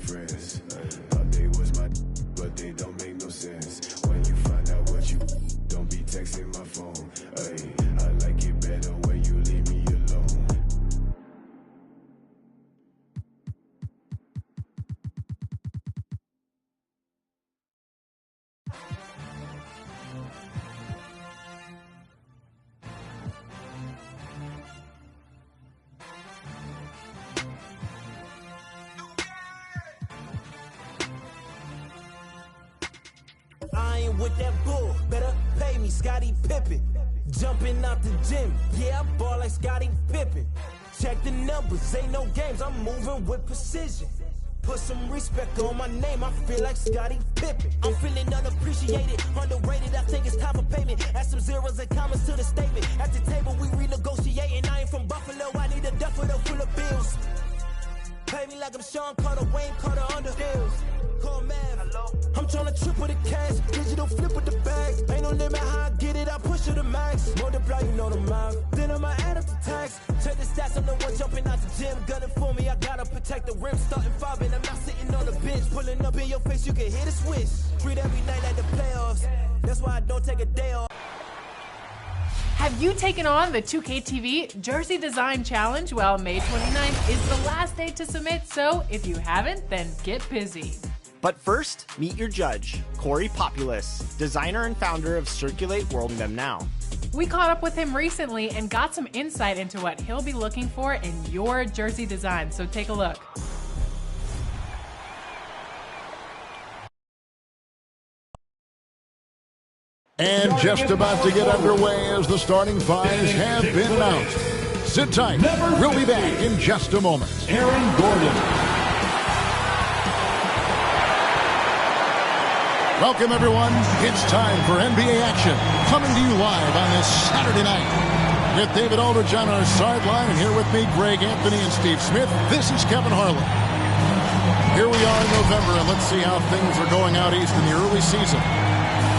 friends. Thought they was my, but they don't make no sense. When you find out what you, don't be texting my phone. Ay, I like it better when you leave me alone. I ain't with that bull, better pay me, Scottie Pippen. Jumping out the gym, yeah, I ball like Scottie Pippen. Check the numbers, ain't no games, I'm moving with precision. Put some respect on my name, I feel like Scottie Pippen. I'm feeling unappreciated, underrated, I think it's time for payment. Add some zeros and commas to the statement. At the table we renegotiating, I ain't from Buffalo, I need a duffel full of bills. Pay me like I'm Sean Carter, Wayne Carter under deals. Call Mav. I'm tryna triple the cash, digital flip with the bag. Ain't no limit how I get it, I push it to max. Multiply, you know the math. Then I'ma add up the tax. Check the stats, I'm the one jumping out the gym. Gunning for me, I gotta protect the rim. Starting 5 and I'm not sitting on the bench. Pulling up in your face, you can hear the switch. Breathe every night at the playoffs. That's why I don't take a day off. Have you taken on the 2K TV Jersey Design Challenge? Well, May 29th is the last day to submit, so if you haven't, then get busy. But first, meet your judge, Corey Populus, designer and founder of Circulate World Them Now. We caught up with him recently and got some insight into what he'll be looking for in your jersey design, so take a look. And just about to get underway as the starting fives have been announced. Sit tight. We'll be back in just a moment. Aaron Gordon. Welcome, everyone. It's time for NBA action. Coming to you live on this Saturday night. With David Aldridge on our sideline, and here with me, Greg Anthony and Steve Smith. This is Kevin Harlan. Here we are in November, and let's see how things are going out east in the early season.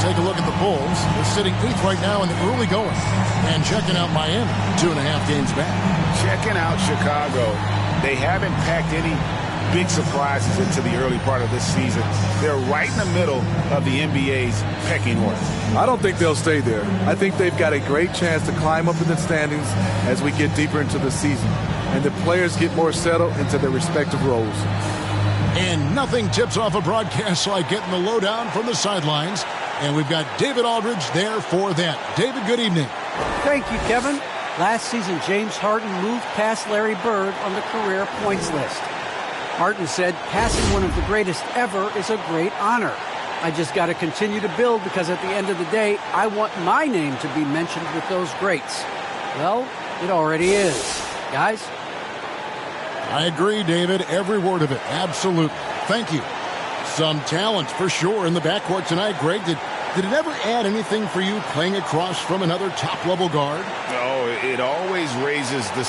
Take a look at the Bulls. They're sitting 8th right now in the early going. And checking out Miami, 2.5 games back. Checking out Chicago. They haven't packed any big surprises into the early part of this season. They're right in the middle of the NBA's pecking order. I don't think they'll stay there. I think they've got a great chance to climb up in the standings as we get deeper into the season, and the players get more settled into their respective roles. And nothing tips off a broadcast like getting the lowdown from the sidelines. And we've got David Aldridge there for that. David, good evening. Thank you, Kevin. Last season, James Harden moved past Larry Bird on the career points list. Harden said, passing one of the greatest ever is a great honor. I just got to continue to build because at the end of the day, I want my name to be mentioned with those greats. Well, it already is. Guys? I agree, David. Every word of it. Absolutely. Thank you. Some talent for sure in the backcourt tonight. Greg, did it ever add anything for you playing across from another top-level guard? No, it always raises the...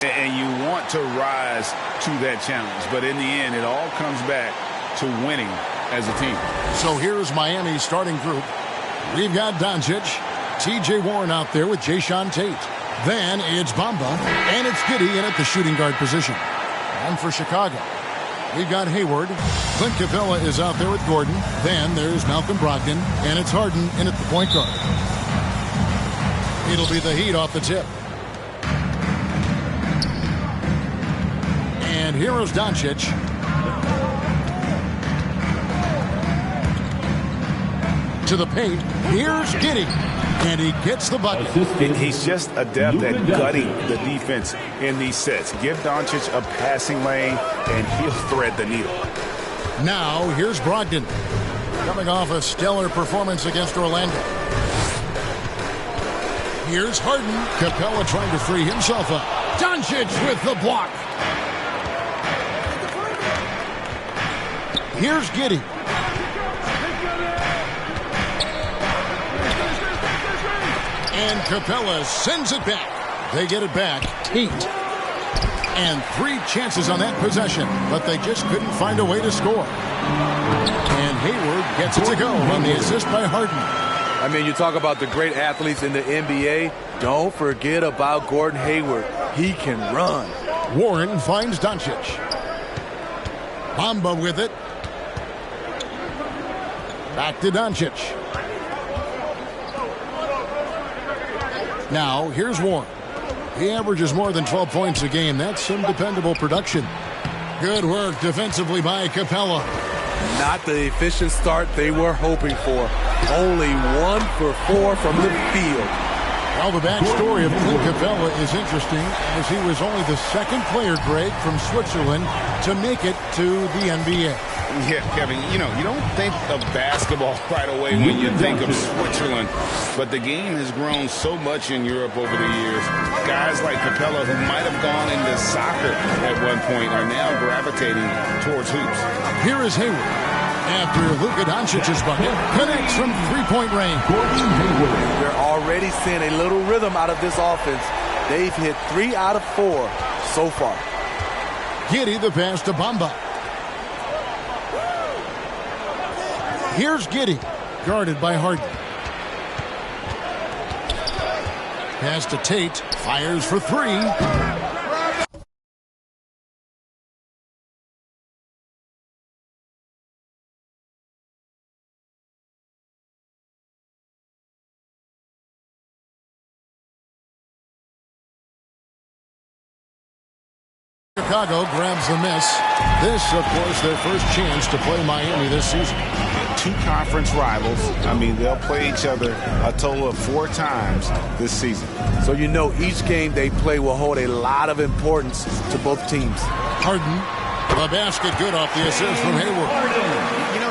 and you want to rise to that challenge. But in the end, it all comes back to winning as a team. So here's Miami's starting group. We've got Doncic, T.J. Warren out there with Jayshawn Tate. Then it's Bamba, and it's Giddey in at the shooting guard position. And for Chicago, we've got Hayward. Clint Capella is out there with Gordon. Then there's Malcolm Brogdon, and it's Harden in at the point guard. It'll be the Heat off the tip. And here is Doncic. To the paint. Here's Giddey. And he gets the bucket. He's just adept at gutting the defense in these sets. Give Doncic a passing lane, and he'll thread the needle. Now, here's Brogdon. Coming off a stellar performance against Orlando. Here's Harden. Capella trying to free himself up. Doncic with the block. Here's Giddey. And Capella sends it back. They get it back. Heat. And 3 chances on that possession, but they just couldn't find a way to score. And Hayward gets it to go on the assist by Harden. I mean, you talk about the great athletes in the NBA. Don't forget about Gordon Hayward. He can run. Warren finds Doncic. Bamba with it. Back to Doncic. Now, here's Warren. He averages more than 12 points a game. That's some dependable production. Good work defensively by Capella. Not the efficient start they were hoping for. Only 1 for 4 from the field. Well, the backstory of Clint Capella is interesting, as he was only the second player, Greg, from Switzerland to make it to the NBA. Yeah, Kevin, you don't think of basketball right away when you think of Switzerland, but the game has grown so much in Europe over the years. Guys like Capella, who might have gone into soccer at one point, are now gravitating towards hoops. Here is Hayward. After Luka Doncic's bucket, connects from three-point range. They're already seeing a little rhythm out of this offense. They've hit 3 out of 4 so far. Giddey the pass to Bamba. Here's Giddey, guarded by Harden. Pass to Tate, fires for 3. Chicago grabs the miss. This, of course, their first chance to play Miami this season. 2 conference rivals. I mean, they'll play each other a total of 4 times this season. So each game they play will hold a lot of importance to both teams. Harden, the basket, good off the assist from Hayward.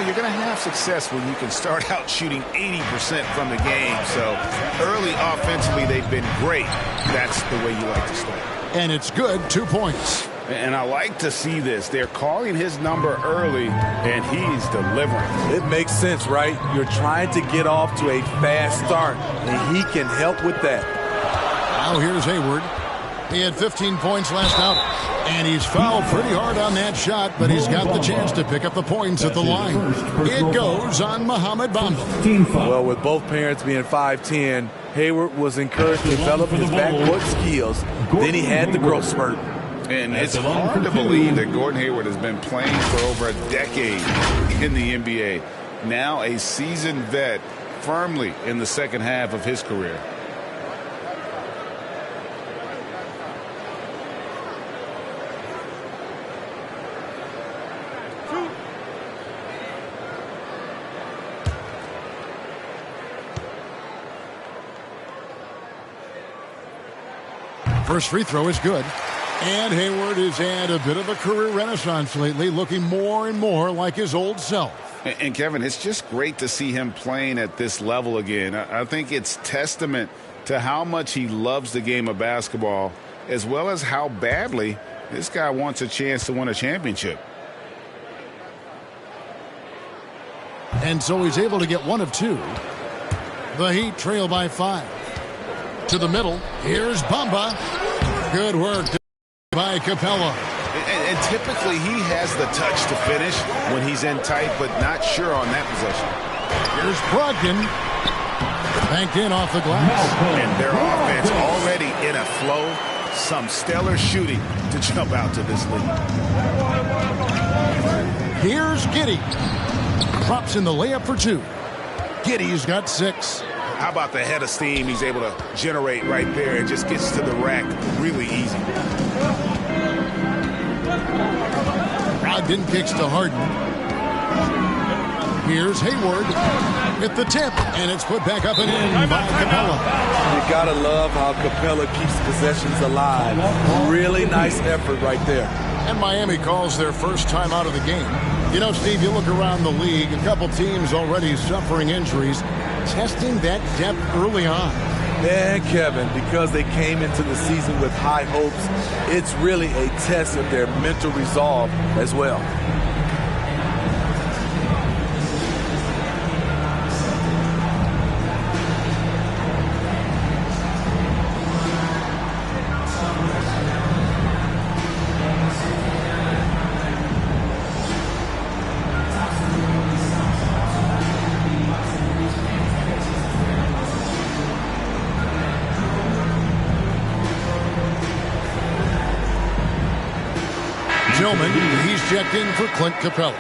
You're going to have success when you can start out shooting 80% from the game. So early offensively, they've been great. That's the way you like to start. And it's good, 2 points. And I like to see this. They're calling his number early, and he's delivering. It makes sense, right? You're trying to get off to a fast start, and he can help with that. Now here's Hayward. He had 15 points last out, and he's fouled pretty hard on that shot, but he's got the chance to pick up the points at the line. It goes on Mohamed Bamba. Well, with both parents being 5'10", Hayward was encouraged to develop his backcourt skills. Then he had the growth spurt. And it's hard to believe that Gordon Hayward has been playing for over a decade in the NBA. Now a seasoned vet, firmly in the second half of his career. First free throw is good. And Hayward has had a bit of a career renaissance lately, looking more and more like his old self. And Kevin, it's just great to see him playing at this level again. I think it's testament to how much he loves the game of basketball, as well as how badly this guy wants a chance to win a championship. And so he's able to get 1 of 2. The Heat trail by 5. To the middle, here's Bamba. Good work by Capella. And typically he has the touch to finish when he's in tight, but not sure on that possession. Here's Brogdon. Banked in off the glass. And their offense already in a flow. Some stellar shooting to jump out to this lead. Here's Giddey. Drops in the layup for 2. Giddey's got 6. How about the head of steam he's able to generate right there and just gets to the rack really easy. Brogdon kicks to Harden. Here's Hayward at the tip, and it's put back up and in by Capella. You gotta love how Capella keeps possessions alive. Really nice effort right there. And Miami calls their first time out of the game. Steve, you look around the league, a couple teams already suffering injuries, testing that depth early on. And Kevin, because they came into the season with high hopes, it's really a test of their mental resolve as well. Tillman, he's checked in for Clint Capella.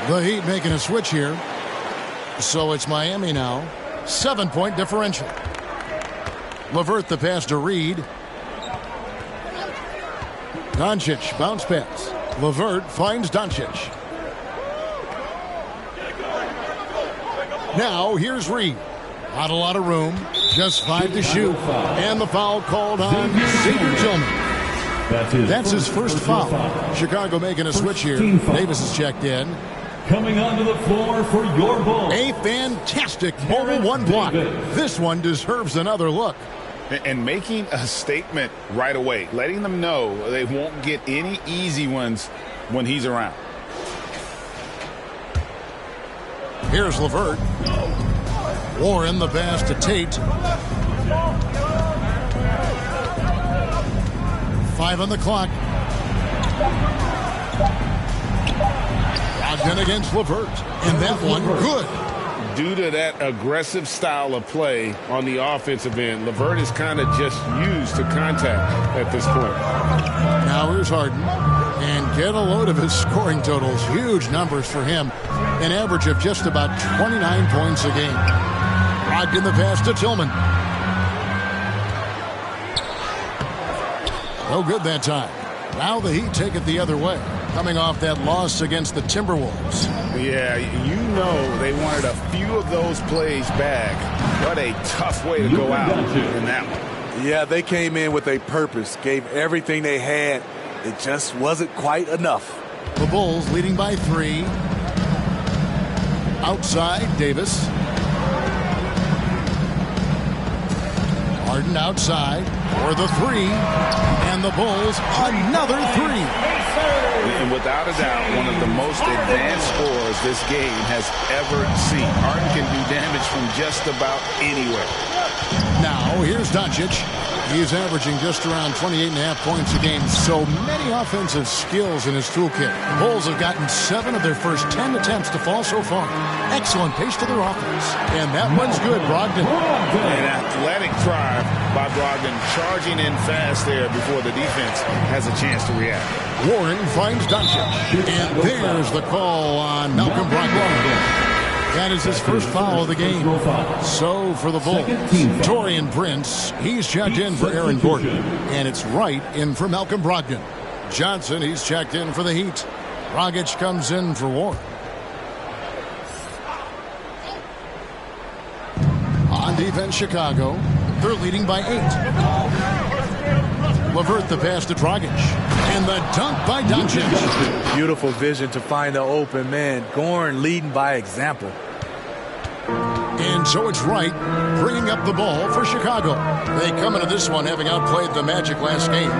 The Heat making a switch here. So it's Miami now. 7-point differential. LeVert the pass to Reed. Doncic bounce pass. LeVert finds Doncic. Now here's Reed. Not a lot of room. Just 5 to shoot. And the foul called on Xavier Tillman. That's his first foul. Chicago making a switch here. Davis is checked in. Coming onto the floor for your Bulls. A fantastic mobile one block. This one deserves another look. And making a statement right away, letting them know they won't get any easy ones when he's around. Here's LeVert. Warren the pass to Tate. 5 on the clock. Brogdon against LeVert. And that one good. Due to that aggressive style of play on the offensive end, LeVert is kind of just used to contact at this point. Now here's Harden. And get a load of his scoring totals. Huge numbers for him. An average of just about 29 points a game. Brogdon the pass to Tillman. No good that time. Now the Heat take it the other way. Coming off that loss against the Timberwolves. Yeah, you know they wanted a few of those plays back. What a tough way to go out in that one. Yeah, they came in with a purpose, gave everything they had. It just wasn't quite enough. The Bulls leading by 3. Outside, Davis. Harden outside for the 3. And the Bulls another 3. And without a doubt, one of the most advanced scorers this game has ever seen. Harden can do damage from just about anywhere. Now, here's Doncic. He's averaging just around 28.5 points a game. So many offensive skills in his toolkit. Bulls have gotten 7 of their first 10 attempts to fall so far. Excellent pace to their offense. And that one's good, Brogdon. An athletic drive by Brogdon, charging in fast there before the defense has a chance to react. Warren finds Doncic. And there's the call on Malcolm Brogdon. That is his first foul of the game. So for the Bulls, Taurean Prince, he's checked in for Aaron Gordon. And it's Wright in for Malcolm Brogdon. Johnson, he's checked in for the Heat. Dragic comes in for Warren. On defense, Chicago. They're leading by 8. LeVert the pass to Dragic. And the dunk by Doncic. Beautiful vision to find the open man. Gordon leading by example. And so it's Wright bringing up the ball for Chicago. They come into this one having outplayed the Magic last game.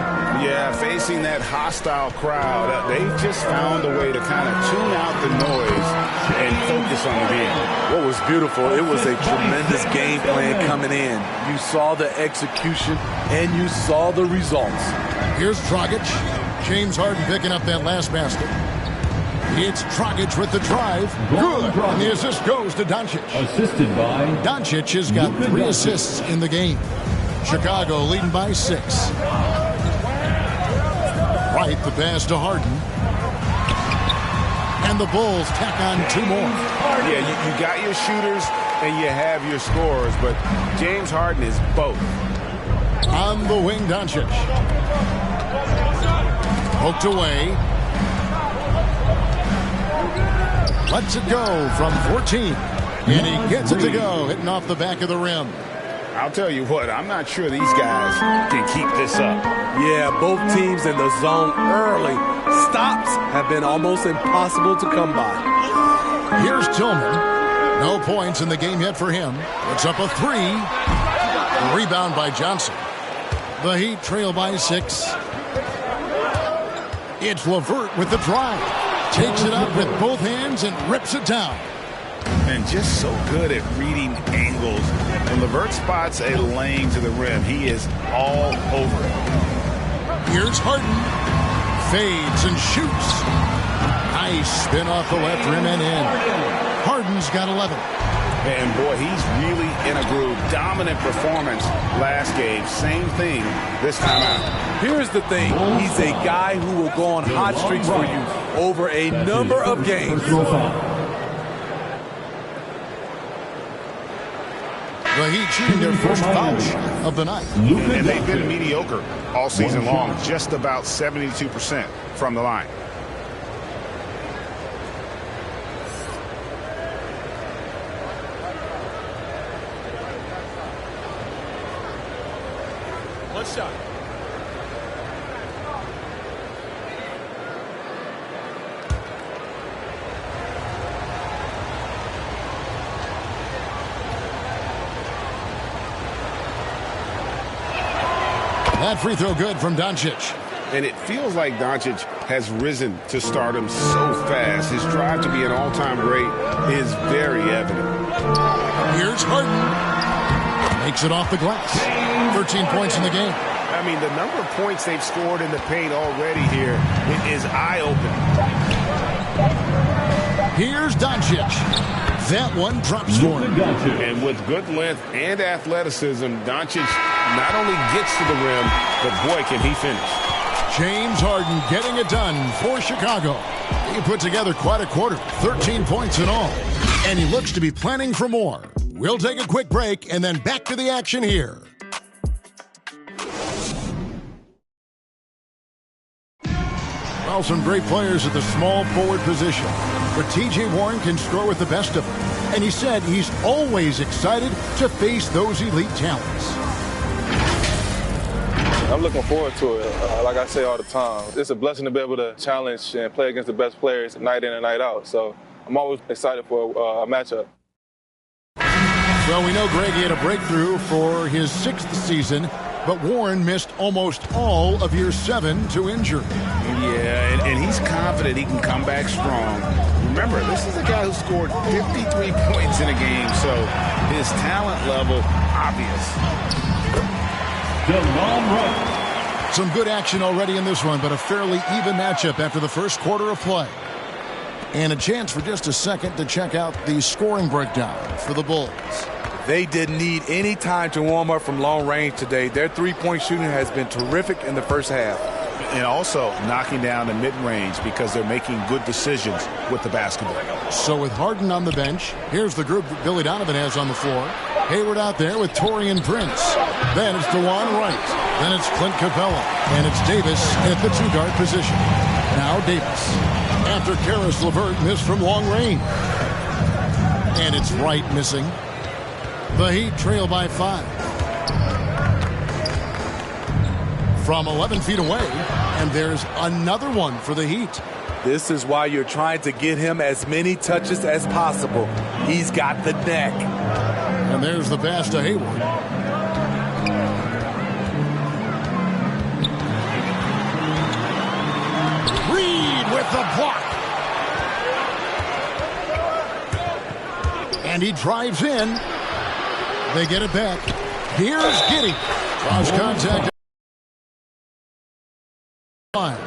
Yeah, facing that hostile crowd, they've just found a way to kind of tune out the noise and focus on the game. What was beautiful, it was a tremendous game plan coming in. You saw the execution and you saw the results. Here's Dragic. James Harden picking up that last basket. It's Dragic with the drive. Good. And the assist goes to Doncic. Assisted by Doncic has got 3 assists in the game. Chicago leading by 6. Wright the pass to Harden. And the Bulls tack on 2 more. Yeah, you got your shooters and you have your scorers, but James Harden is both. On the wing, Doncic. Poked away. Lets it go from 14. And he gets it to go, hitting off the back of the rim. I'll tell you what, I'm not sure these guys can keep this up. Yeah, both teams in the zone early. Stops have been almost impossible to come by. Here's Tillman. No points in the game yet for him. It's up a 3. Rebound by Johnson. The Heat trail by 6. It's LeVert with the drive. Takes it up with both hands and rips it down. And just so good at reading angles. When LeVert spots a lane to the rim, he is all over it. Here's Harden. Fades and shoots. Nice spin off the left rim and in. Harden's got 11. And boy, he's really in a groove. Dominant performance last game. Same thing this time out. Here's the thing. He's a guy who will go on hot streaks for you over a number of games. The Heat shooting their first foul shot of the night. And they've been mediocre all season long, just about 72% from the line. One shot. That free throw good from Doncic. And it feels like Doncic has risen to stardom so fast. His drive to be an all-time great is very evident. Here's Harden. Makes it off the glass. 13 points in the game. I mean, the number of points they've scored in the paint already here is eye-opening. Here's Doncic. That one drops for him. And with good length and athleticism, Doncic not only gets to the rim, but boy, can he finish. James Harden getting it done for Chicago. He put together quite a quarter, 13 points in all. And he looks to be planning for more. We'll take a quick break and then back to the action here. Well, some great players at the small forward position. But T.J. Warren can score with the best of them. And he said he's always excited to face those elite talents. I'm looking forward to it. Like I say all the time, it's a blessing to be able to challenge and play against the best players night in and night out. So I'm always excited for a matchup. Well, we know Greg had a breakthrough for his 6th season, but Warren missed almost all of year 7 to injury. Yeah, and he's confident he can come back strong. Remember, this is a guy who scored 53 points in a game, so his talent level obvious. Some good action already in this one, but a fairly even matchup after the first quarter of play. And a chance for just a second to check out the scoring breakdown for the Bulls. They didn't need any time to warm up from long range today. Their three-point shooting has been terrific in the first half. And also knocking down the mid-range because they're making good decisions with the basketball. So with Harden on the bench, here's the group that Billy Donovan has on the floor. Hayward out there with Taurean Prince. Then it's DeJuan Wright. Then it's Clint Capella. And it's Davis at the two-guard position. Now Davis. After Karis LeVert missed from long range. And it's Wright missing. The Heat trail by 5. From 11 feet away, and there's another one for the Heat. This is why you're trying to get him as many touches as possible. He's got the neck. And there's the pass to Hayward. Reed with the block. And he drives in. They get it back. Here's Giddey. Cross contact.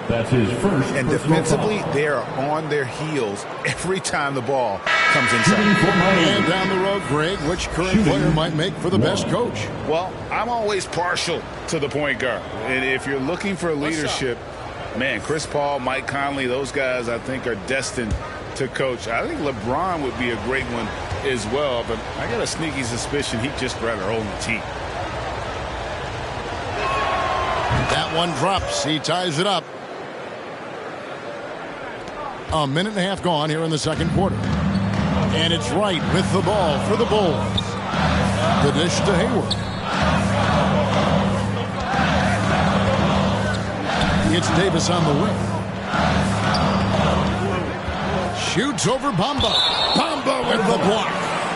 That's his first. And defensively, they are on their heels every time the ball comes inside. And down the road, Greg, which current player might make for the best coach? Well, I'm always partial to the point guard. And if you're looking for leadership, man, Chris Paul, Mike Conley, those guys I think are destined to coach. I think LeBron would be a great one as well, but I got a sneaky suspicion he'd just rather own the team. That one drops. He ties it up. A minute and a half gone here in the second quarter. And it's Wright with the ball for the Bulls. The dish to Hayward. It's Davis on the wing. Shoots over Bamba. Bamba with the block.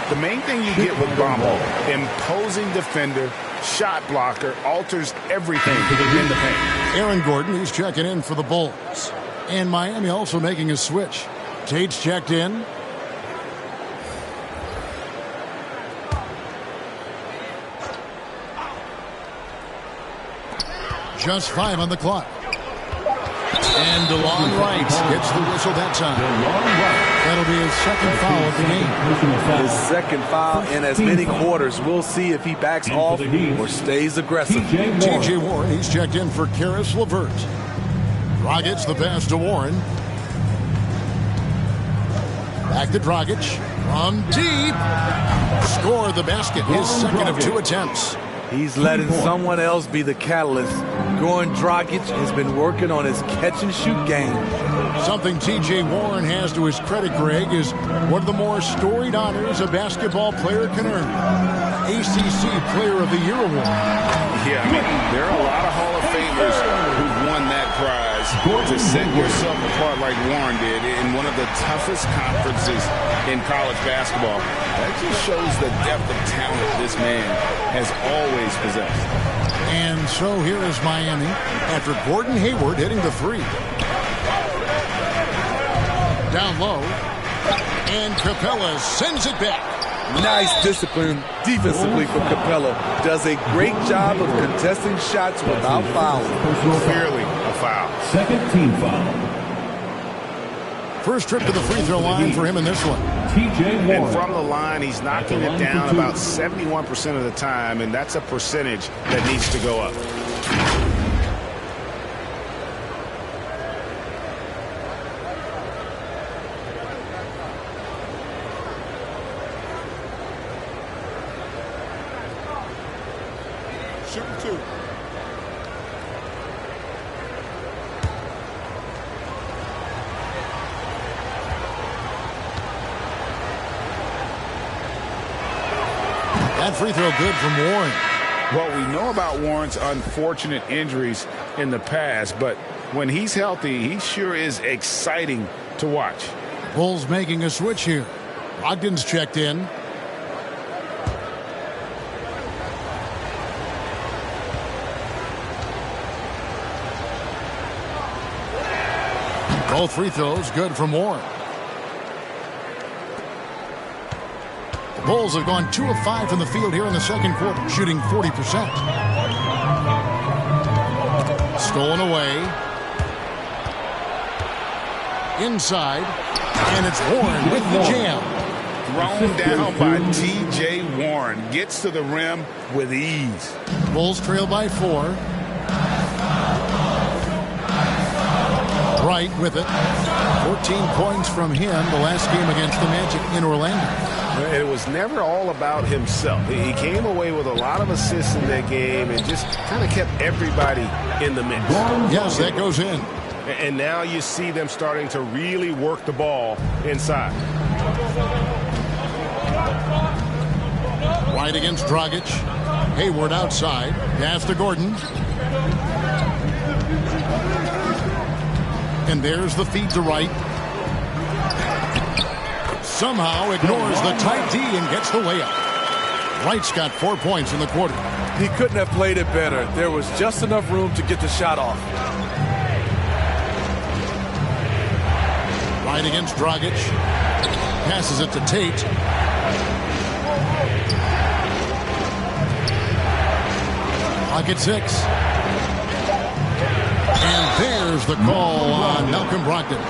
The main thing you get with Bamba, imposing defender, shot blocker, alters everything in the paint. Aaron Gordon, he's checking in for the Bulls. And Miami also making a switch. Tate's checked in. Just 5 on the clock. And DeLon Wright gets the whistle that time. That'll be his second foul of the game. His second foul in as many quarters. We'll see if he backs off or stays aggressive. T.J. Warren, he's checked in for Karis LeVert. Dragic the pass to Warren. Back to Dragic. From deep. Score the basket. His second of 2 attempts. He's letting someone else be the catalyst. Goran Dragic has been working on his catch-and-shoot game. Something T.J. Warren has to his credit, Greg, is one of the more storied honors a basketball player can earn. ACC Player of the Year award. Yeah, I mean, there are a lot of Hall of Famers who've won that prize. To set yourself apart like Warren did in one of the toughest conferences in college basketball. That just shows the depth of talent this man has always possessed. And so here is Miami after Gordon Hayward hitting the 3. Down low. And Capella sends it back. Nice discipline defensively from Capella. Does a great job of contesting shots without fouling. Clearly a foul. Second team foul. First trip to the free throw line for him in this one. T.J. Warren. And from the line, he's knocking it down about 71% of the time, and that's a percentage that needs to go up. Shooting 2. That free throw good from Warren. Well, we know about Warren's unfortunate injuries in the past, but when he's healthy, he sure is exciting to watch. Bulls making a switch here. Ogden's checked in. Both free throws good from Warren. The Bulls have gone 2 of 5 from the field here in the second quarter, shooting 40%. Stolen away. Inside. And it's Warren with the jam. Thrown down by T.J. Warren. Gets to the rim with ease. Bulls trail by 4. Wright with it. 14 points from him the last game against the Magic in Orlando. And it was never all about himself. He came away with a lot of assists in that game and just kind of kept everybody in the mix. Yes, that goes in. And now you see them starting to really work the ball inside. Wright against Dragic. Hayward outside. Pass to Gordon. And there's the feed to Wright. Somehow ignores the tight D and gets the layup. Wright's got 4 points in the quarter. He couldn't have played it better. There was just enough room to get the shot off. Wright against Dragic. Passes it to Tate. Clock at 6. And there's the call on Malcolm Brogdon.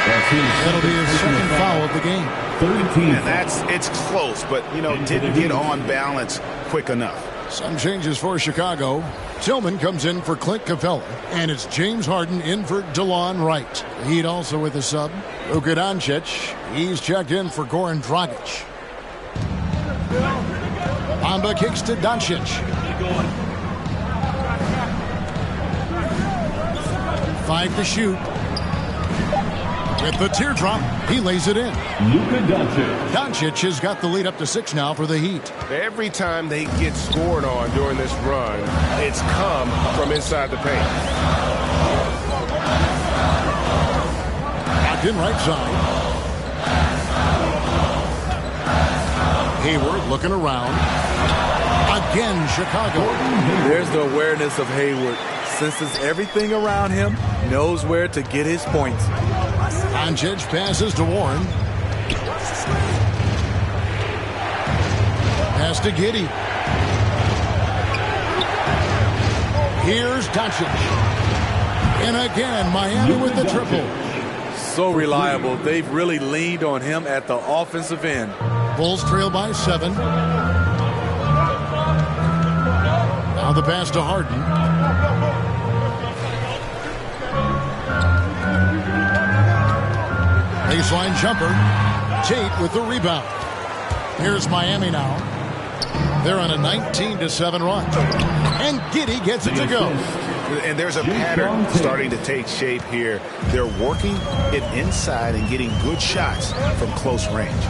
That'll be his second foul of the game. And it's close, but, didn't get on balance quick enough. Some changes for Chicago. Tillman comes in for Clint Capella, and it's James Harden in for DeLon Wright. The Heat also with a sub. Luka Doncic, he's checked in for Goran Dragic. Bamba kicks to Doncic. 5 to shoot. With the teardrop, he lays it in. Luka Doncic. Doncic has got the lead up to 6 now for the Heat. Every time they get scored on during this run, it's come from inside the paint. Locked in right side. Hayward looking around. Again, Chicago. There's the awareness of Hayward. Senses everything around him, knows where to get his points. Doncic passes to Warren. Pass to Giddey. Here's Doncic. And again, Miami with the triple. So reliable. They've really leaned on him at the offensive end. Bulls trail by 7. Now the pass to Harden. Baseline jumper. Tate with the rebound. Here's Miami now. They're on a 19-7 run. And Giddey gets it to go. And there's a pattern starting to take shape here. They're working it inside and getting good shots from close range.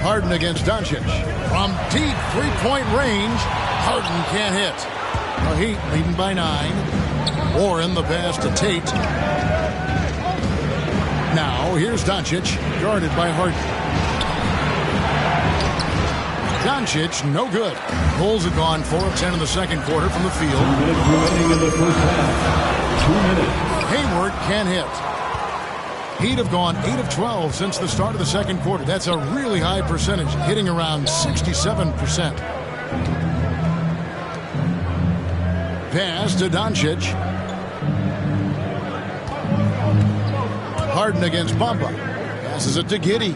Harden against Doncic. From deep three-point range, Harden can't hit. The Heat leading by 9. Warren the pass to Tate. Now here's Doncic, guarded by Harden. Doncic, no good. Bulls have gone 4 of 10 in the second quarter from the field. 2 minutes remaining in the first half. 2 minutes. Hayward can't hit. Heat have gone 8 of 12 since the start of the second quarter. That's a really high percentage, hitting around 67%. Pass to Doncic. Harden against Bamba. Passes it to Giddey.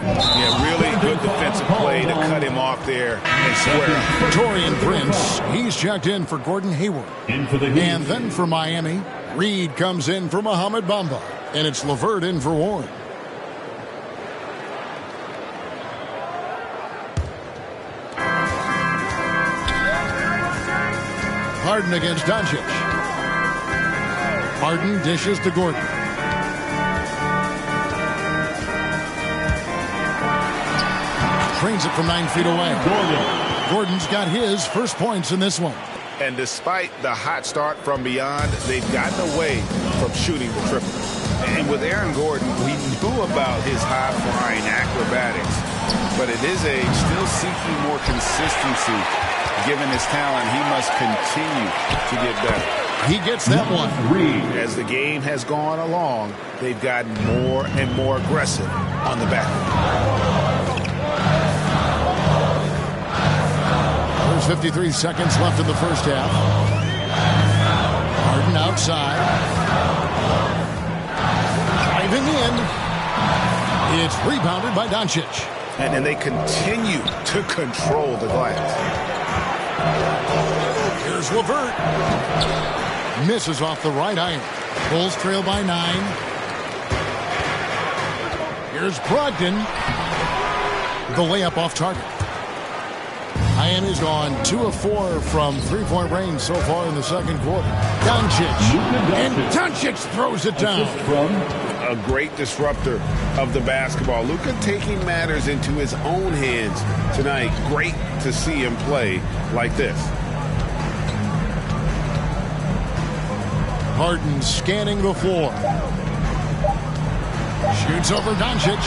Yeah, really good defensive play to cut him off there and square. Taurean Prince, he's checked in for Gordon Hayward. In for the Heat. And then for Miami, Reed comes in for Mohamed Bamba. And it's LeVert in for Warren. Harden against Doncic. Harden dishes to Gordon. Trains it from 9 feet away. Gordon's got his first points in this one. And despite the hot start from beyond, they've gotten away from shooting the triple. And with Aaron Gordon, we knew about his high-flying acrobatics, but at his age, still seeking more consistency. Given his talent, he must continue to get better. He gets that one. As the game has gone along, they've gotten more and more aggressive on the back. There's 53 seconds left in the first half. Harden outside. Driving in. It's rebounded by Doncic. And they continue to control the glass. Here's LeVert. Misses off the right iron. Bulls trail by 9. Here's Brogdon. The layup off target. Miami's gone 2 of 4 from three-point range so far in the second quarter. Doncic. And Doncic throws it down. A great disruptor of the basketball. Luka taking matters into his own hands tonight. Great to see him play like this. Harden scanning the floor. Shoots over Doncic.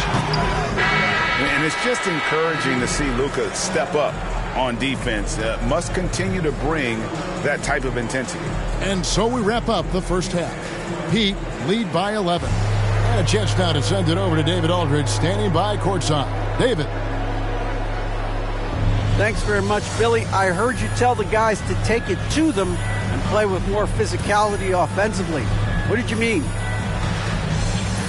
And it's just encouraging to see Luka step up on defense. Must continue to bring that type of intensity. And so we wrap up the first half. Heat lead by 11. And a chance now to send it over to David Aldridge, standing by courtside. David. Thanks very much, Billy. I heard you tell the guys to take it to them and play with more physicality offensively. What did you mean?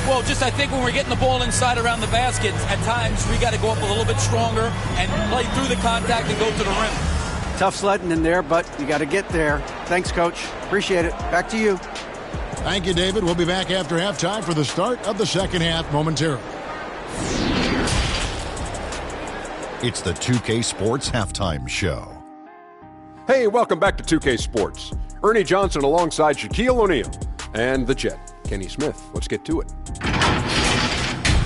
Well, just I think when we're getting the ball inside around the basket, at times we got to go up a little bit stronger and play through the contact and go to the rim. Tough sledding in there, but you got to get there. Thanks, Coach. Appreciate it. Back to you. Thank you, David. We'll be back after halftime for the start of the second half momentarily. It's the 2K Sports Halftime Show. Hey, welcome back to 2K Sports. Ernie Johnson alongside Shaquille O'Neal and the Jet, Kenny Smith. Let's get to it.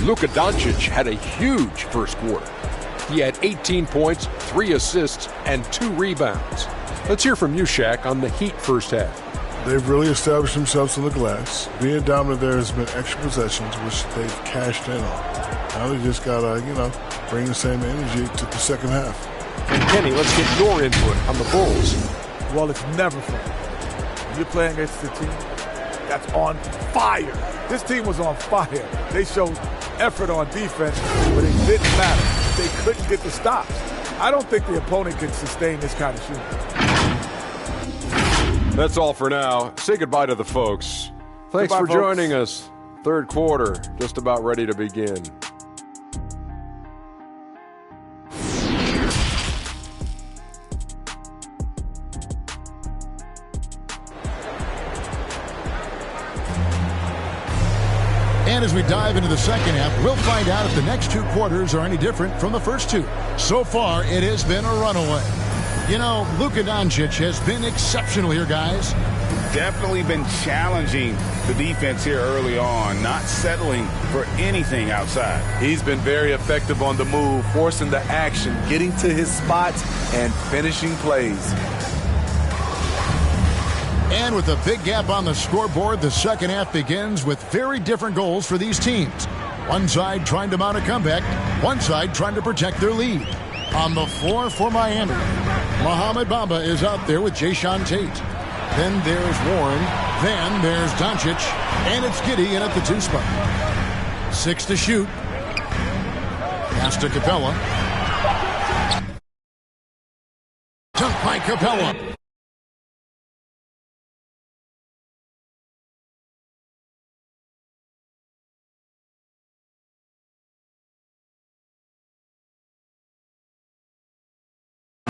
Luka Doncic had a huge first quarter. He had 18 points, 3 assists, and 2 rebounds. Let's hear from you, Shaq, on the Heat first half. They've really established themselves on the glass. Being dominant there has been extra possessions, which they've cashed in on. Now they just got to, bring the same energy to the second half. And Kenny, let's get your input on the Bulls. Well, it's never fun. When you're playing against a team that's on fire. This team was on fire. They showed effort on defense, but it didn't matter. They couldn't get the stops. I don't think the opponent could sustain this kind of shooting. That's all for now. Say goodbye to the folks. Thanks Goodbye, for folks. joining us. Third quarter, just about ready to begin. And as we dive into the second half, we'll find out if the next two quarters are any different from the first two. So far, it has been a runaway. You know, Luka Doncic has been exceptional here, guys. Definitely been challenging the defense here early on, not settling for anything outside. He's been very effective on the move, forcing the action, getting to his spots, and finishing plays. And with a big gap on the scoreboard, the second half begins with very different goals for these teams. One side trying to mount a comeback, one side trying to protect their lead. On the floor for Miami, Mohamed Bamba is out there with Jayshawn Tate. Then there's Warren. Then there's Doncic. And it's Giddey in at the 2 spot. 6 to shoot. Pass to Capella. Dunk by Capella.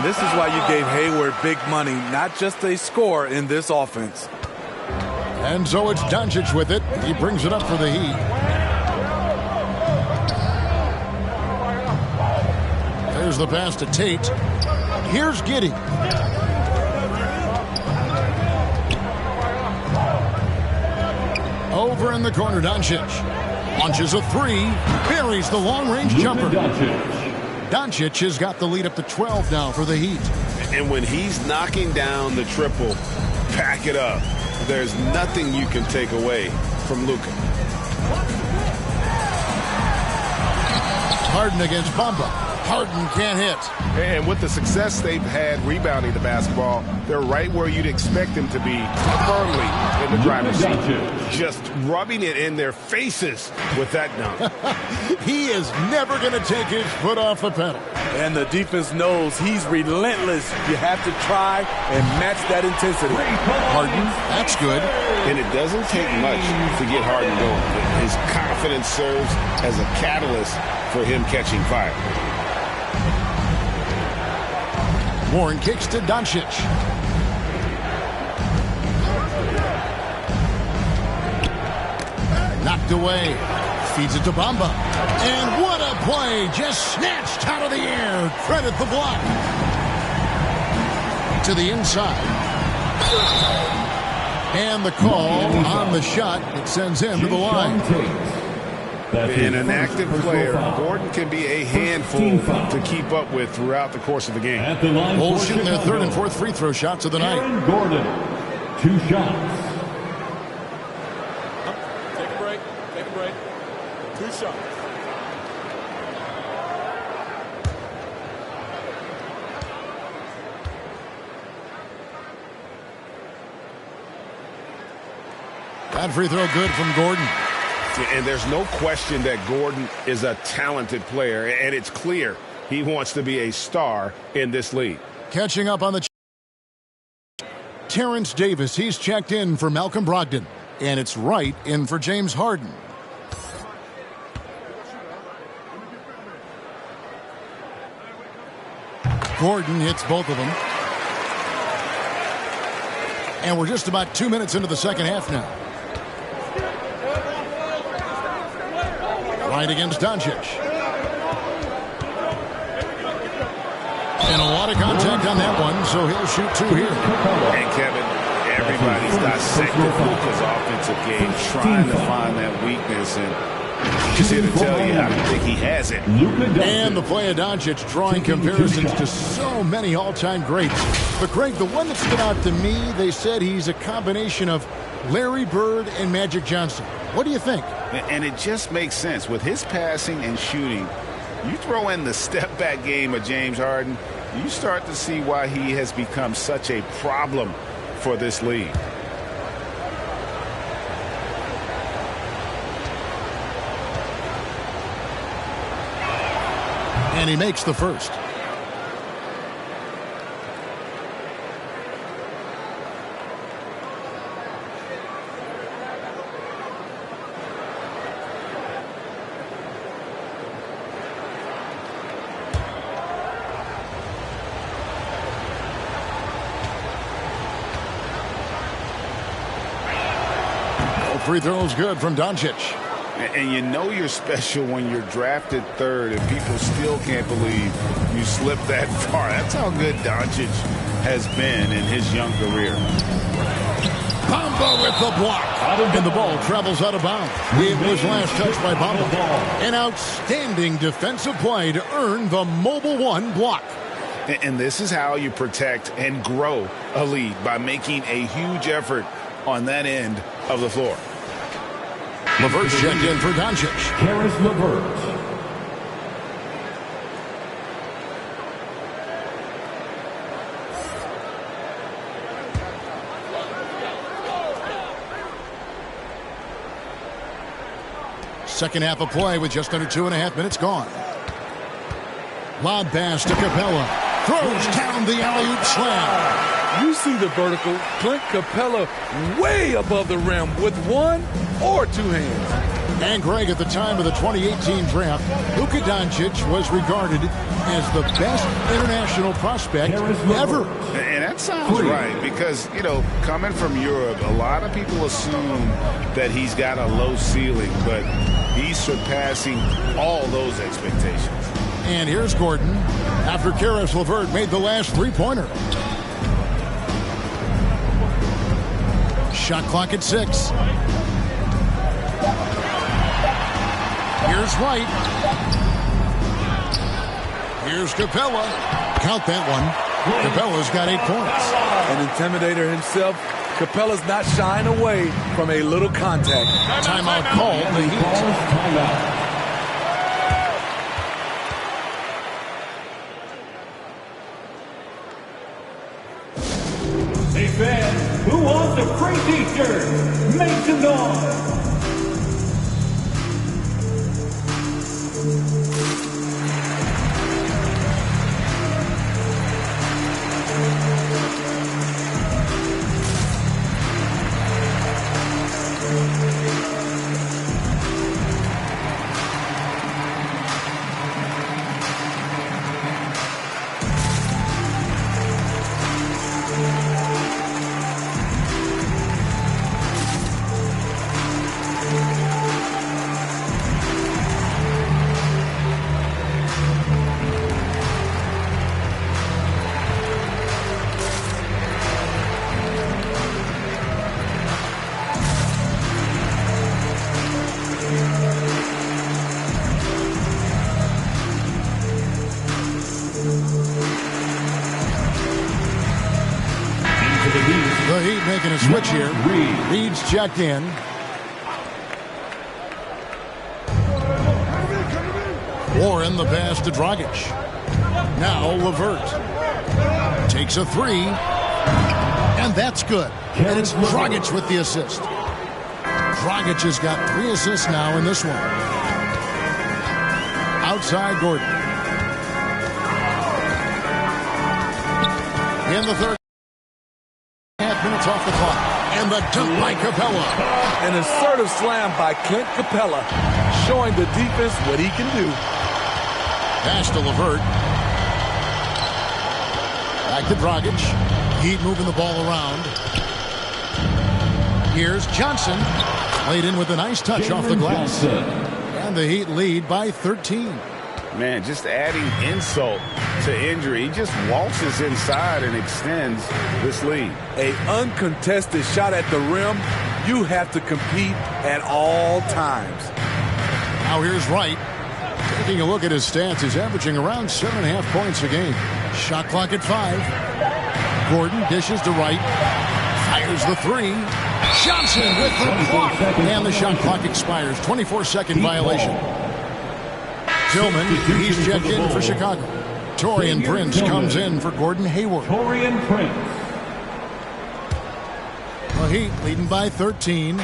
This is why you gave Hayward big money, not just a score in this offense. And so it's Doncic with it. He brings it up for the Heat. There's the pass to Tate. Here's Giddey. Over in the corner, Doncic. Launches a 3. Buries the long-range jumper. Doncic has got the lead up to 12 now for the Heat. And when he's knocking down the triple, pack it up. There's nothing you can take away from Luka. Harden against Bamba. Harden can't hit. And with the success they've had rebounding the basketball, they're right where you'd expect them to be, firmly in the driver's seat. Just rubbing it in their faces with that dunk. He is never going to take his foot off the pedal. And the defense knows he's relentless. You have to try and match that intensity. Harden, that's good. And it doesn't take much to get Harden going. His confidence serves as a catalyst for him catching fire. Warren kicks to Doncic. Knocked away. Feeds it to Bamba. And what a play. Just snatched out of the air. Credit the block. To the inside. And the call on the shot. It sends him to the line. And an active player, Gordon can be a handful to keep up with throughout the course of the game. Bulls shooting their third and fourth free throw shots of the night. Aaron Gordon, 2 shots. Take a break. Take a break. 2 shots. That free throw good from Gordon. And there's no question that Gordon is a talented player, and it's clear he wants to be a star in this league. Catching up on the Terrence Davis. He's checked in for Malcolm Brogdon. And it's right in for James Harden. Gordon hits both of them. And we're just about 2 minutes into the second half now. Right against Doncic. And a lot of contact on that one, so he'll shoot 2 here. And Kevin, everybody's dissected Luka's offensive game, trying to find that weakness, and he's here to tell you, I don't think he has it. And the play of Doncic drawing comparisons to so many all-time greats. But Greg, the one that stood out to me, they said he's a combination of Larry Bird and Magic Johnson. What do you think? And it just makes sense. With his passing and shooting, you throw in the step-back game of James Harden, you start to see why he has become such a problem for this league. And he makes the first. free throw is good from Doncic. And you know you're special when you're drafted third and people still can't believe you slipped that far. That's how good Doncic has been in his young career. Bamba with the block. And the ball travels out of bounds. It was last touched by Bamba. An outstanding defensive play to earn the Mobile One block. And this is how you protect and grow a lead, by making a huge effort on that end of the floor. LeVert checked in for Doncic. Karis LeVert. Second half of play with just under 2.5 minutes gone. Lob pass to Capella. Throws down the alley-oop slam. You see the vertical. Clint Capella way above the rim with one or two hands. And Greg, at the time of the 2018 draft, Luka Doncic was regarded as the best international prospect ever. And that sounds right, because, you know, coming from Europe, a lot of people assume that he's got a low ceiling, but he's surpassing all those expectations. And here's Gordon after Karis LeVert made the last three-pointer. Shot clock at 6. Here's Wright. Here's Capella. Count that one. Capella's got 8 points. An intimidator himself, Capella's not shying away from a little contact. Timeout called the Heat. Hey fans, who wants a free t-shirt? Make some noise. The Heat making a switch here. Reed's checked in. Warren the pass to Dragic. Now LeVert takes a three, and that's good. And it's Dragic with the assist. Dragic has got 3 assists now in this one. Outside Gordon. In the third. Minutes off the clock. And the dunk by Capella. An assertive slam by Clint Capella, showing the defense what he can do. Pass to LeVert. Back to Dragic. Heat moving the ball around. Here's Johnson. Laid in with a nice touch off the glass. And the Heat lead by 13. Man, just adding insult to injury. He just waltzes inside and extends this lead. An uncontested shot at the rim. You have to compete at all times. Now here's Wright. Taking a look at his stats, he's averaging around 7.5 points a game. Shot clock at 5. Gordon dishes to Wright. Fires the three. Johnson with the block. And the shot clock expires. 24-second violation. Tillman, he's checked in for Chicago. Taurean Prince comes in for Gordon Hayward. Taurean Prince. The Heat leading by 13.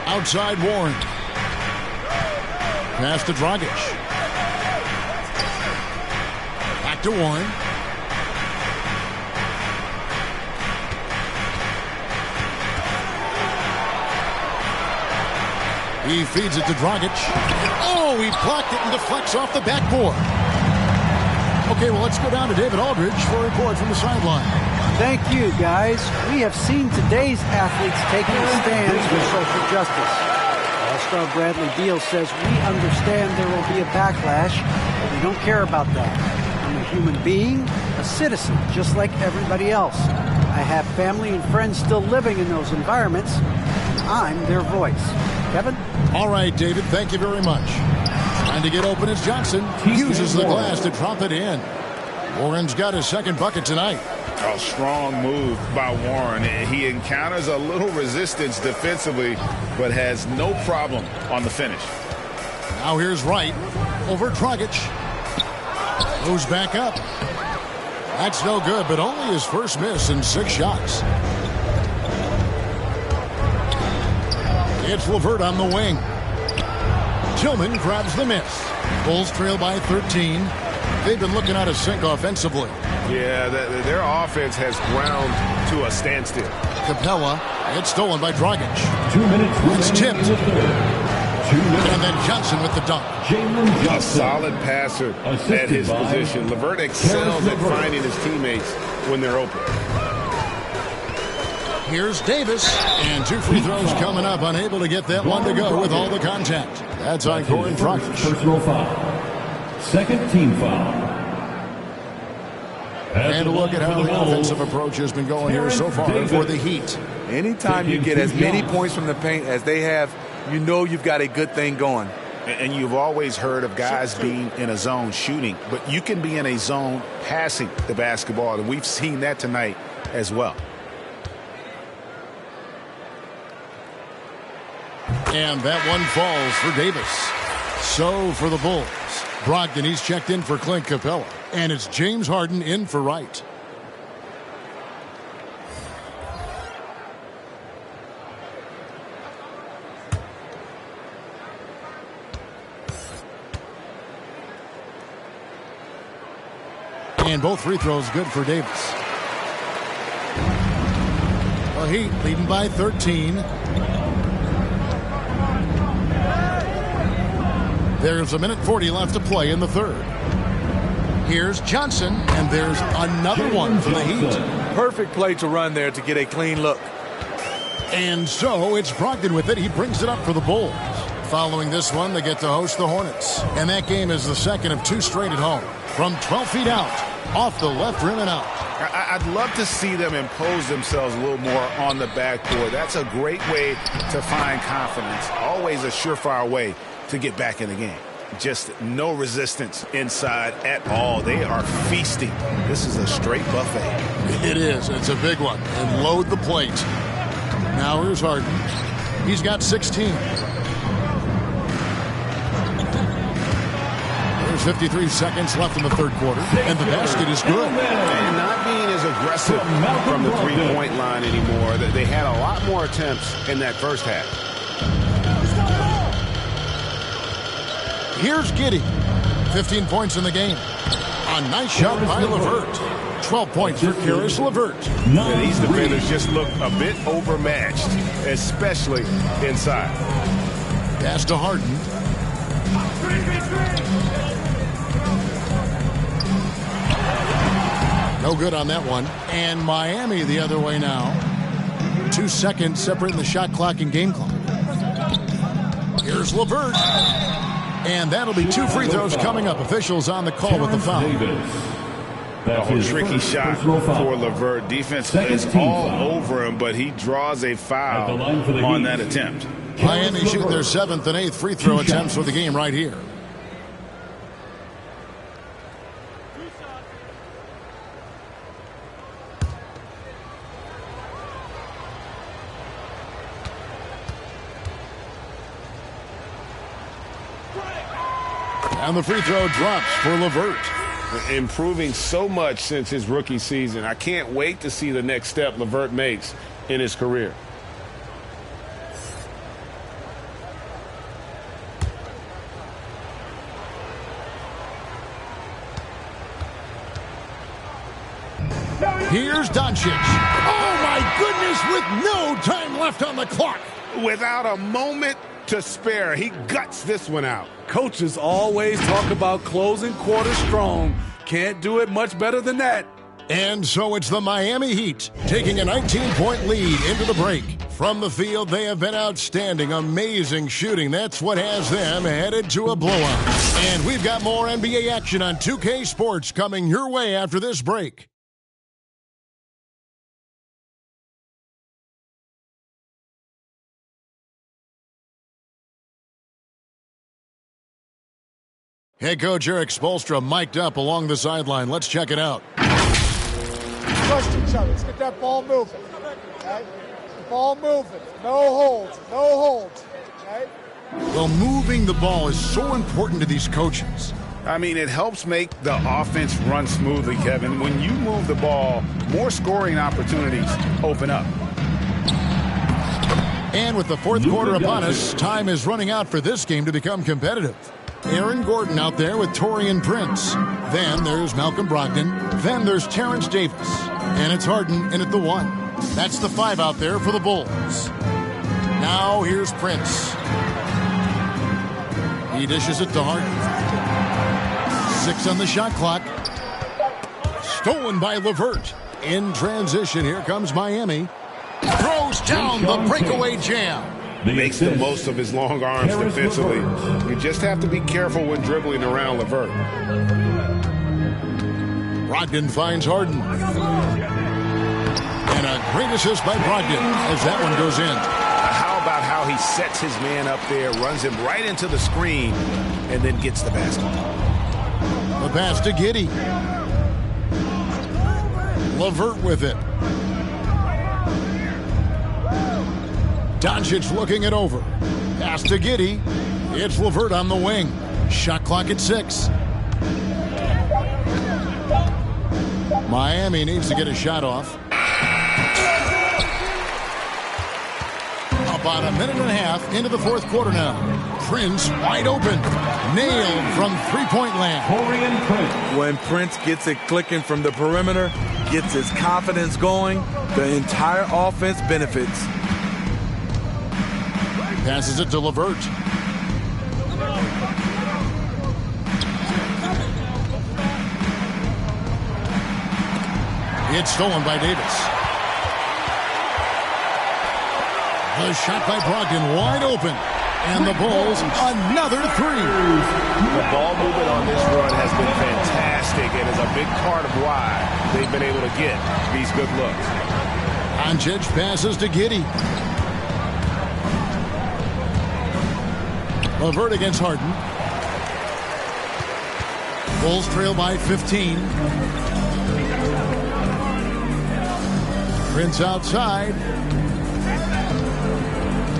Outside Warren. Pass to Dragic. Back to Warren. He feeds it to Dragic. Oh, he blocked it and deflects off the backboard. Okay, well, let's go down to David Aldridge for a report from the sideline. Thank you, guys. We have seen today's athletes taking stands for social justice. All-Star Bradley Beal says, we understand there will be a backlash, but we don't care about that. I'm a human being, a citizen, just like everybody else. I have family and friends still living in those environments. I'm their voice. Kevin? All right, David, thank you very much. Trying to get open as Johnson uses the glass to drop it in. Warren's got his second bucket tonight. A strong move by Warren. He encounters a little resistance defensively, but has no problem on the finish. Now here's Wright over Dragic. Moves back up. That's no good, but only his first miss in 6 shots. It's LeVert on the wing. Tillman grabs the miss. Bulls trail by 13. They've been looking out of sync offensively. Yeah, their offense has ground to a standstill. Capella, it's stolen by Dragic. 2 minutes. It's tipped. And then Johnson with the dunk. A solid passer at his position. LeVert excels at finding his teammates when they're open. Here's Davis, and 2 free throws coming up. Unable to get that one to go with all the contact. That's on Goran Dragic. Personal foul. Second team foul. And a look at how the offensive approach has been going here so far for the Heat. Anytime you get as many points from the paint as they have, you know you've got a good thing going. And you've always heard of guys being in a zone shooting, but you can be in a zone passing the basketball, and we've seen that tonight as well. And that one falls for Davis. So for the Bulls, Brogdon, he's checked in for Clint Capella. And it's James Harden in for Wright. And both free throws good for Davis. The Heat leading by 13. There's 1:40 left to play in the third. Here's Johnson, and there's another one for the Heat. Perfect play to run there to get a clean look. And so it's Brogdon with it. He brings it up for the Bulls. Following this one, they get to host the Hornets. And that game is the second of 2 straight at home. From 12 feet out, off the left rim and out. I'd love to see them impose themselves a little more on the backboard. That's a great way to find confidence. Always a surefire way to get back in the game. Just no resistance inside at all. They are feasting. This is a straight buffet. It is. It's a big one. And load the plate. Now here's Harden. He's got 16. There's 53 seconds left in the third quarter. And the basket is good. And not being as aggressive from the three-point line anymore. They had a lot more attempts in that first half. Here's Giddey. 15 points in the game. A nice shot by LeVert. 12 points for Caris LeVert. And these defenders just look a bit overmatched, especially inside. Pass to Harden. No good on that one. And Miami the other way now. 2 seconds separating the shot clock and game clock. Here's LeVert. And that'll be 2 free throws coming up. Officials on the call with the foul. A tricky shot for LeVert. Defense is all over him, but he draws a foul on that attempt. Miami shooting their 7th and 8th free throw attempts for the game right here. And the free throw drops for LeVert. Improving so much since his rookie season. I can't wait to see the next step LeVert makes in his career. Here's Doncic. Oh, my goodness, with no time left on the clock. Without a moment to spare, he guts this one out. Coaches always talk about closing quarters strong. Can't do it much better than that. And so it's the Miami Heat taking a 19-point lead into the break. From the field, they have been outstanding, amazing shooting. That's what has them headed to a blowout. And we've got more NBA action on 2K Sports coming your way after this break. Head coach Eric Spoelstra mic'd up along the sideline. Let's check it out. Trust each other. Let's get that ball moving. Okay? Ball moving. No holds. No holds. Okay? Well, moving the ball is so important to these coaches. I mean, it helps make the offense run smoothly, Kevin. When you move the ball, more scoring opportunities open up. And with the fourth quarter upon us, time is running out for this game to become competitive. Aaron Gordon out there with Taurean Prince. Then there's Malcolm Brogdon. Then there's Terrence Davis. And it's Harden in at the 1. That's the 5 out there for the Bulls. Now here's Prince. He dishes it to Harden. 6 on the shot clock. Stolen by LeVert. In transition, here comes Miami. Throws down the breakaway jam. Makes the most of his long arms defensively. You just have to be careful when dribbling around LeVert. Brogdon finds Harden. And a great assist by Brogdon as that one goes in. How about how he sets his man up there, runs him right into the screen, and then gets the basket. The pass to Giddey. LeVert with it. Doncic looking it over. Pass to Giddey. It's LeVert on the wing. Shot clock at 6. Miami needs to get a shot off. About a minute and a half into the fourth quarter now. Prince wide open. Nailed from three-point land. When Prince gets it clicking from the perimeter, gets his confidence going, the entire offense benefits. Passes it to LeVert. It's stolen by Davis. The shot by Brogdon wide open. And the Bulls, another 3. The ball movement on this run has been fantastic and is a big part of why they've been able to get these good looks. Doncic passes to Giddey. LeVert against Harden. Bulls trail by 15. Prince outside.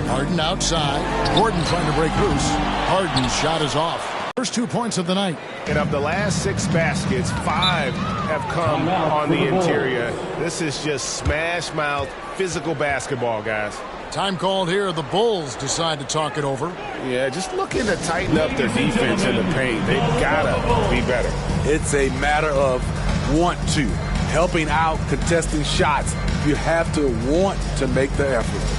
Harden outside. Gordon trying to break loose. Harden's shot is off. First 2 points of the night. And of the last 6 baskets, 5 have come on the interior. This is just smash mouth, physical basketball, guys. Time called here. The Bulls decide to talk it over. Yeah, just looking to tighten up their defense in the paint. They've got to be better. It's a matter of want to. Helping out, contesting shots. You have to want to make the effort.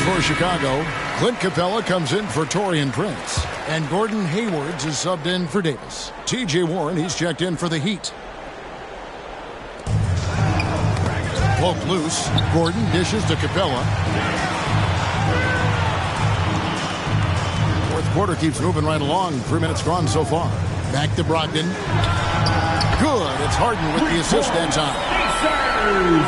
For Chicago, Clint Capella comes in for Taurean Prince, and Gordon Haywards is subbed in for Davis. T.J. Warren, he's checked in for the Heat. Poke loose. Gordon dishes to Capella. Fourth quarter keeps moving right along. 3 minutes gone so far. Back to Brogdon. Good. It's Harden with the assist that time.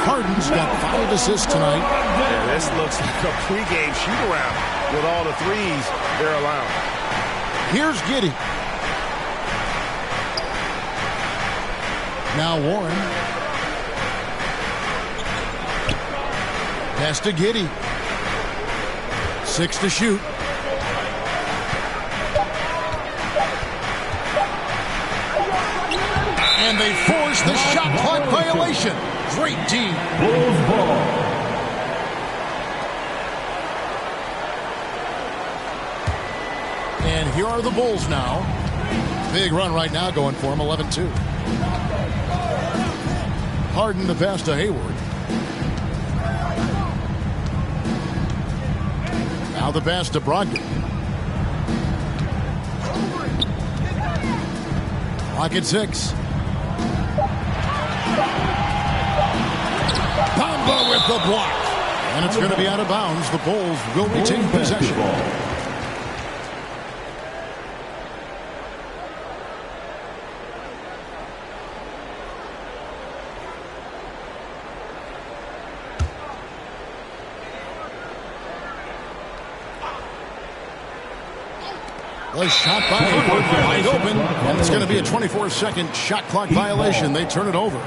Harden's got 5 assists tonight. Yeah, this looks like a pregame shoot-around with all the threes they're allowing. Here's Giddey. Now Warren. Pass to Giddey. 6 to shoot. And they force the shot clock violation. Great team. Bulls ball. And here are the Bulls now. Big run right now going for them, 11-2. Harden the pass to Hayward. Now the pass to Brogdon. Clock at 6. Bamba with the block. And it's going to be out of bounds. The Bulls will retain possession. The shot by Hayward, wide open, and it's going to be a 24-second shot clock violation. They turn it over.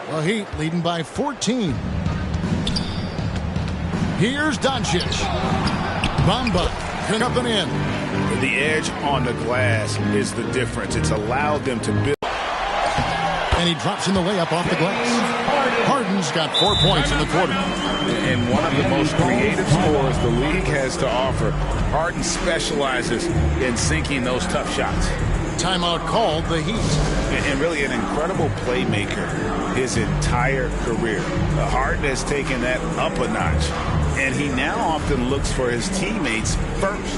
The Heat leading by 14. Here's Doncic. Bamba, pick up and in. The edge on the glass is the difference. It's allowed them to build. And he drops in the layup off the glass. Harden's got 4 points in the quarter. And one of the most creative scorers the league has to offer. Harden specializes in sinking those tough shots. Timeout called, the Heat. And really an incredible playmaker his entire career. Harden has taken that up a notch. And he now often looks for his teammates first.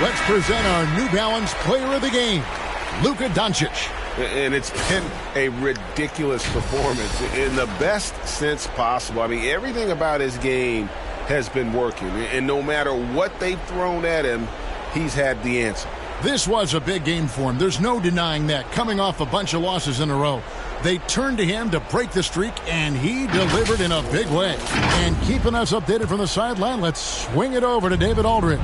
Let's present our New Balance Player of the Game, Luka Doncic. And it's been a ridiculous performance in the best sense possible. I mean, everything about his game has been working. And no matter what they've thrown at him, he's had the answer. This was a big game for him. There's no denying that. Coming off a bunch of losses in a row. They turned to him to break the streak, and he delivered in a big way. And keeping us updated from the sideline, let's swing it over to David Aldridge.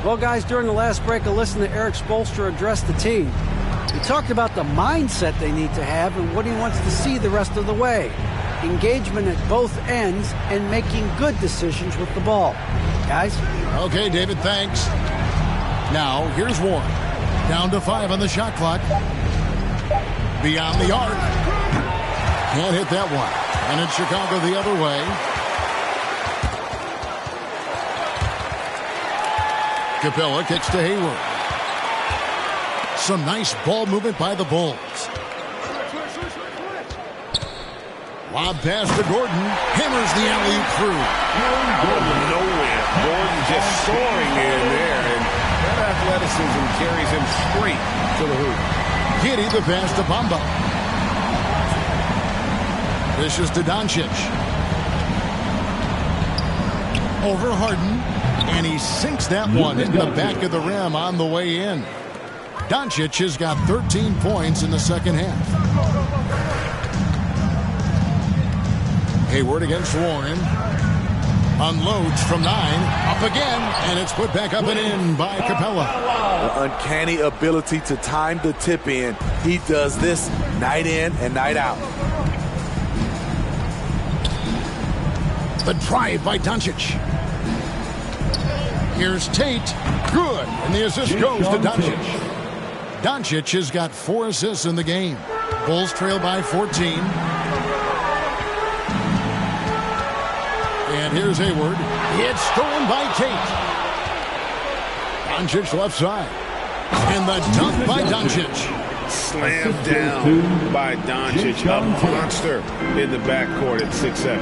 Well, guys, during the last break, I listened to Eric Spoelstra address the team. He talked about the mindset they need to have and what he wants to see the rest of the way. Engagement at both ends and making good decisions with the ball. Guys? Okay, David, thanks. Now, here's Warren. Down to 5 on the shot clock. Beyond the arc. Can't hit that one. And it's Chicago the other way. Capella kicks to Hayward. Some nice ball movement by the Bulls. Lob pass to Gordon. Hammers the alley-oop through. Nowhere. Gordon just soaring in there, and that athleticism carries him straight to the hoop. Giddey the pass to Bamba. Vicious to Doncic. Over Harden. And he sinks that one in the back of the rim on the way in. Doncic has got 13 points in the second half. Hayward against Warren. Unloads from 9. Up again. And it's put back up and in by Capella. The uncanny ability to time the tip in. He does this night in and night out. The drive by Doncic. Here's Tate. Good. And the assist goes to Doncic. Doncic has got 4 assists in the game. Bulls trail by 14. And here's Hayward. It's stolen by Tate. Doncic left side. And the dunk by Doncic. Slammed down by Doncic. A monster in the backcourt at 6'7".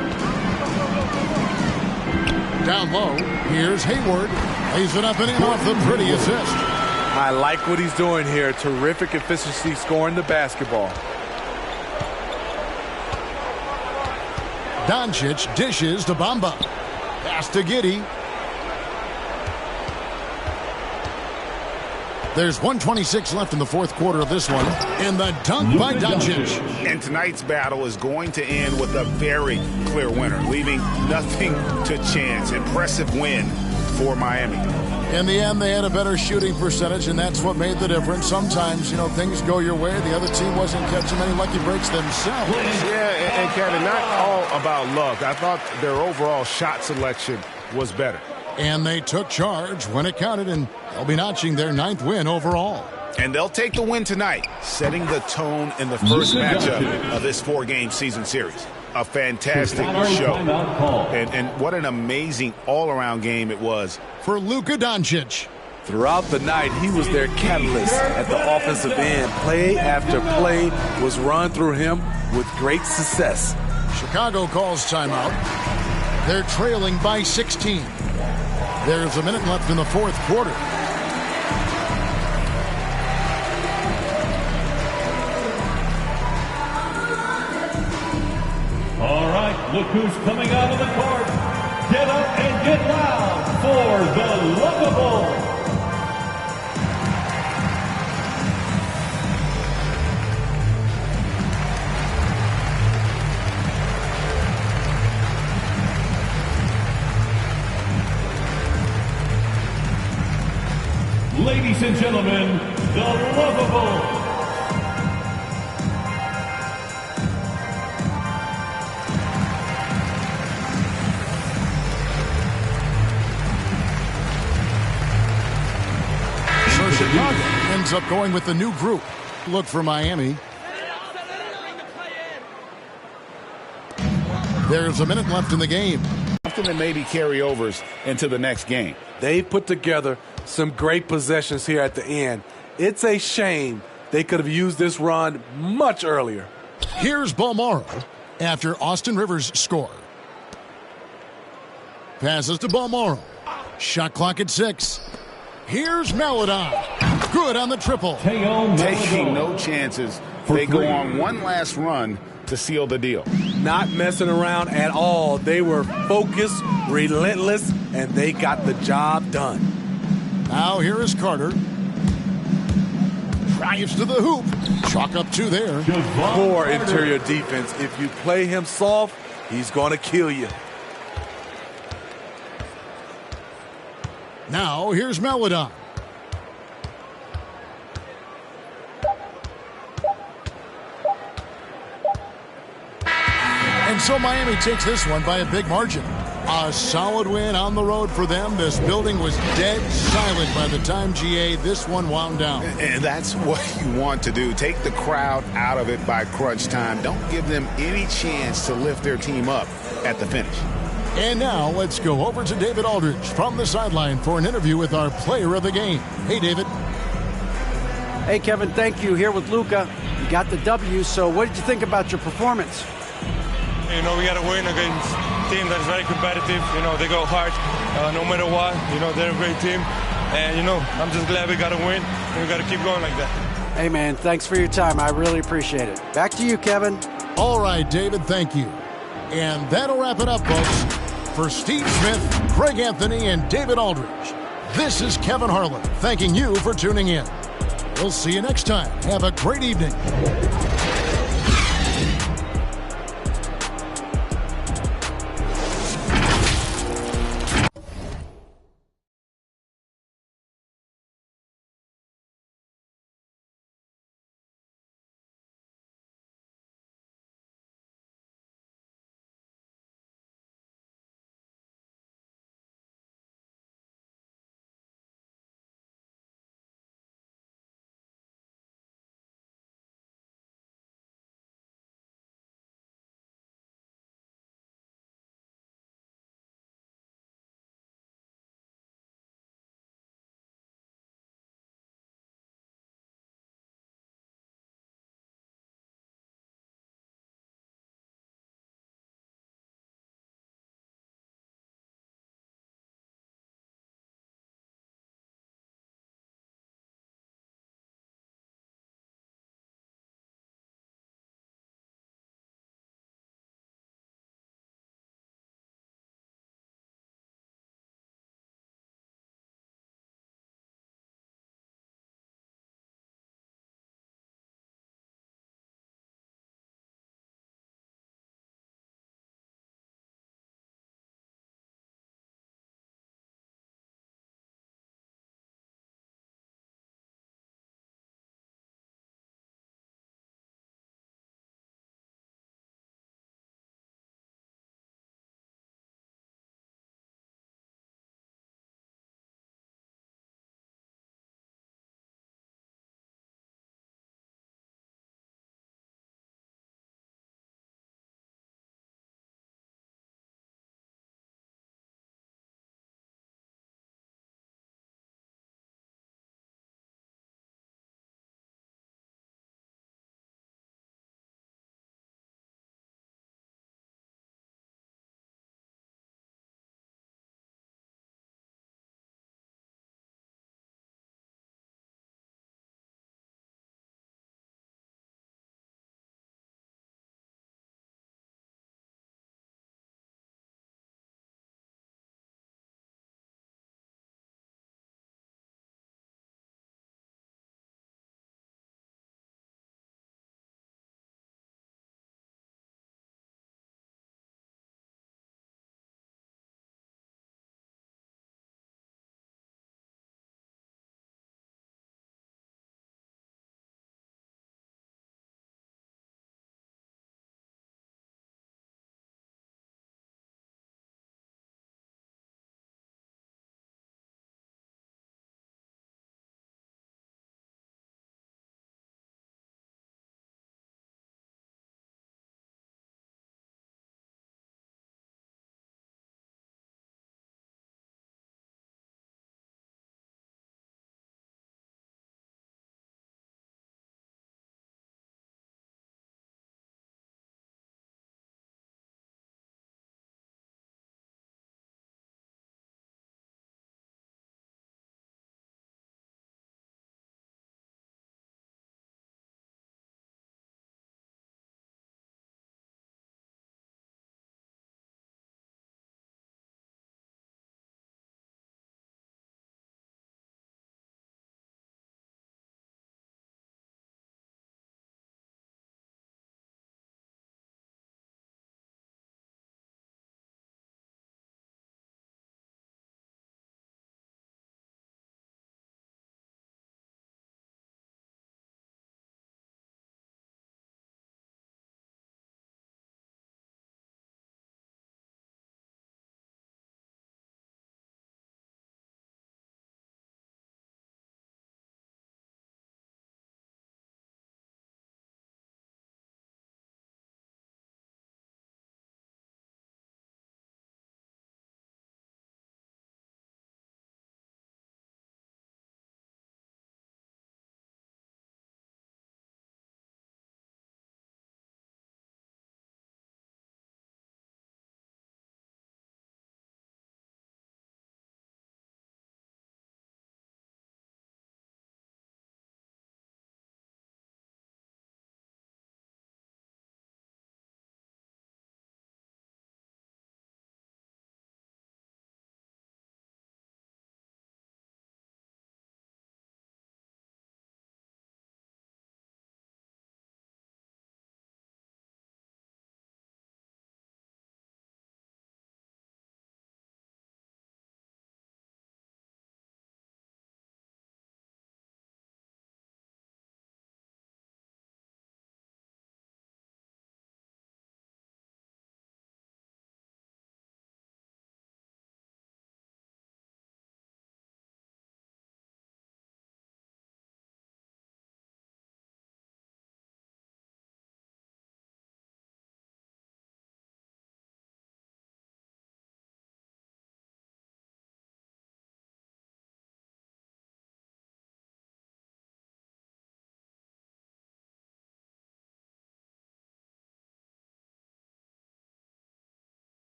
Down low. Here's Hayward. Lays it up and in off the pretty assist. I like what he's doing here. Terrific efficiency scoring the basketball. Doncic dishes to Bamba. Pass to Giddey. There's 1:26 left in the fourth quarter of this one. And the dunk by Doncic. And tonight's battle is going to end with a very clear winner, leaving nothing to chance. Impressive win for Miami. In the end, they had a better shooting percentage, and that's what made the difference. Sometimes, things go your way. The other team wasn't catching many lucky breaks themselves. Yeah, and Kevin, not all about luck. I thought their overall shot selection was better. And they took charge when it counted, and they'll be notching their 9th win overall. And they'll take the win tonight, setting the tone in the first matchup of this 4-game season series. A fantastic show. And what an amazing all-around game it was for Luka Doncic. Throughout the night, he was their catalyst at the offensive end. Play after play was run through him with great success. Chicago calls timeout. They're trailing by 16. There's a minute left in the fourth quarter. All right, look who's coming out of the court. Get up and get loud for the Lookable. Ladies and gentlemen, the Lookable. Chicago ends up going with the new group. Look for Miami. There's a minute left in the game. Something that maybe carryovers into the next game. They put together some great possessions here at the end. It's a shame they could have used this run much earlier. Here's Bolmaro after Austin Rivers score. Passes to Bolmaro. Shot clock at 6. Here's Maledon. Good on the triple. Taking no chances. They go on one last run to seal the deal. Not messing around at all. They were focused, relentless, and they got the job done. Now here is Carter. Drives to the hoop. Chalk up 2 there. Poor interior defense. If you play him soft, he's going to kill you. Now, here's Maledon. And so Miami takes this one by a big margin. A solid win on the road for them. This building was dead silent by the time, GA, this one wound down. And that's what you want to do. Take the crowd out of it by crunch time. Don't give them any chance to lift their team up at the finish. And now let's go over to David Aldridge from the sideline for an interview with our player of the game. Hey, David. Hey, Kevin, thank you. Here with Luka. You got the W, so what did you think about your performance? We got to win against a team that is very competitive. They go hard no matter what. They're a great team. And, I'm just glad we got to win, and we got to keep going like that. Hey, man, thanks for your time. I really appreciate it. Back to you, Kevin. All right, David, thank you. And that'll wrap it up, folks. For Steve Smith, Greg Anthony, and David Aldridge, this is Kevin Harlan thanking you for tuning in. We'll see you next time. Have a great evening.